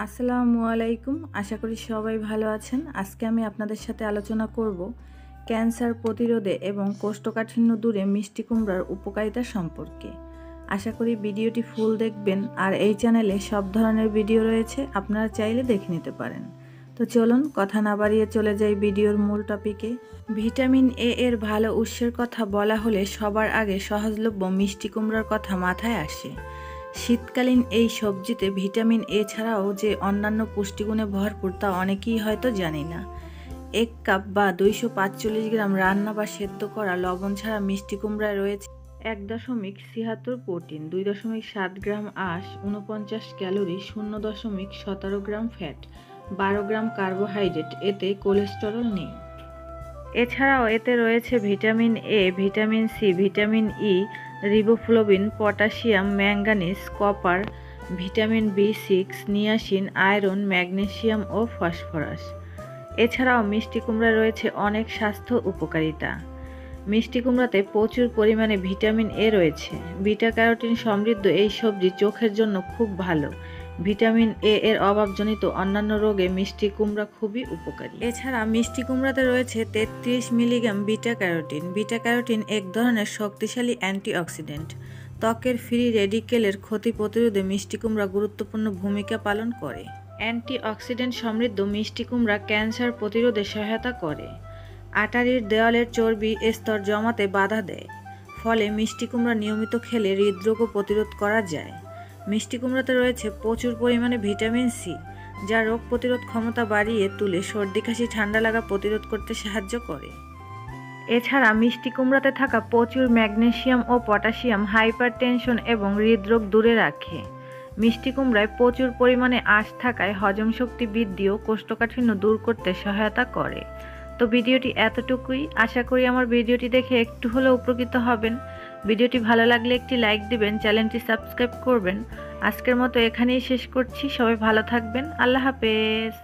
আসসালামু আলাইকুম। আশা করি সবাই ভালো আছেন। আজকে আমি আপনাদের সাথে আলোচনা করব ক্যান্সার প্রতিরোধে এবং কোষ্ঠকাঠিন্য দূরে মিষ্টি কুমড়ার উপকারিতা সম্পর্কে। আশা করি ভিডিওটি ফুল দেখবেন। আর এই চ্যানেলে সব ধরনের ভিডিও রয়েছে, আপনারা চাইলে দেখে নিতে পারেন। তো চলুন কথা না বাড়িয়ে চলে যাই ভিডিওর মূল টপিকে। ভিটামিন এ এর ভালো উৎসের কথা বলা হলে সবার আগে সহজলভ্য মিষ্টি কুমড়ার কথা মাথায় আসে। শীতকালীন এই সবজিতে ভিটামিন এ ছাড়াও যে অন্যান্য পুষ্টিগুণে ভরপুর তা অনেকেই হয়তো জানি না। 1 কাপ বা 245 গ্রাম রান্না বা সেদ্ধ করা লবণ ছাড়া মিষ্টি কুমড়ায় রয়েছে 1.76 প্রোটিন, 2.7 গ্রাম আঁশ, 49 calorie, 0.17 gram fat, 12 gram carbohydrate. এতে কোলেস্টেরল নেই। এছাড়াও এতে রয়েছে vitamin A, vitamin C, vitamin E, riboflavin, potassium, manganese, copper, vitamin বি6, নিয়াসিন, আয়রন, ম্যাগনেসিয়াম ও ফসফরাস। এছাড়াও মিষ্টি কুমড়ায় রয়েছে অনেক স্বাস্থ্য উপকারিতা। মিষ্টি কুমড়াতে প্রচুর পরিমাণে ভিটামিন এ রয়েছে। বিটা ক্যারোটিন সমৃদ্ধ এই সবজি চোখের জন্য খুব ভালো। ভিটামিন এ এর অভাবজনিত অন্যান্য রোগে মিষ্টি কুমড়া খুবই উপকারী। এছাড়া মিষ্টি কুমড়াতে রয়েছে 33 milligram beta carotene. Beta carotene এক ধরনের শক্তিশালী অ্যান্টিঅক্সিডেন্ট। ত্বকের ফ্রি রেডিকেলের ক্ষতি প্রতিরোধে মিষ্টি কুমড়া গুরুত্বপূর্ণ ভূমিকা পালন করে। অ্যান্টিঅক্সিডেন্ট সমৃদ্ধ মিষ্টি কুমড়া ক্যান্সার প্রতিরোধে সহায়তা করে। আটারির দেওয়ালের চর্বি স্তর জমাতে বাধা দেয়। ফলে মিষ্টি কুমড়া নিয়মিত খেলে হৃদরোগও প্রতিরোধ করা যায়। মিষ্টি কুমড়াতে রয়েছে প্রচুর পরিমাণে ভিটামিন সি, যা রোগ প্রতিরোধ ক্ষমতা বাড়িয়ে তুলে সর্দি কাশি ঠান্ডা লাগা প্রতিরোধ করতে সাহায্য করে। এছাড়া মিষ্টি কুমড়াতে থাকা প্রচুর ম্যাগনেসিয়াম ও পটাশিয়াম হাইপারটেনশন এবং হৃদরোগ দূরে রাখে। মিষ্টি কুমড়ায় প্রচুর পরিমাণে আঁশ থাকায় হজম শক্তি বৃদ্ধি ও কোষ্ঠকাঠিন্য দূর করতে সহায়তা করে। তো ভিডিওটি এতটুকুই। আশা করি আমার ভিডিওটি দেখে একটু হলেও উপকৃত হবেন। ভিডিওটি ভালো লাগলে একটি লাইক দিবেন, চ্যানেলটি সাবস্ক্রাইব করবেন। আজকের মতো এখানেই শেষ করছি। সবাই ভালো থাকবেন। আল্লাহ হাফেজ।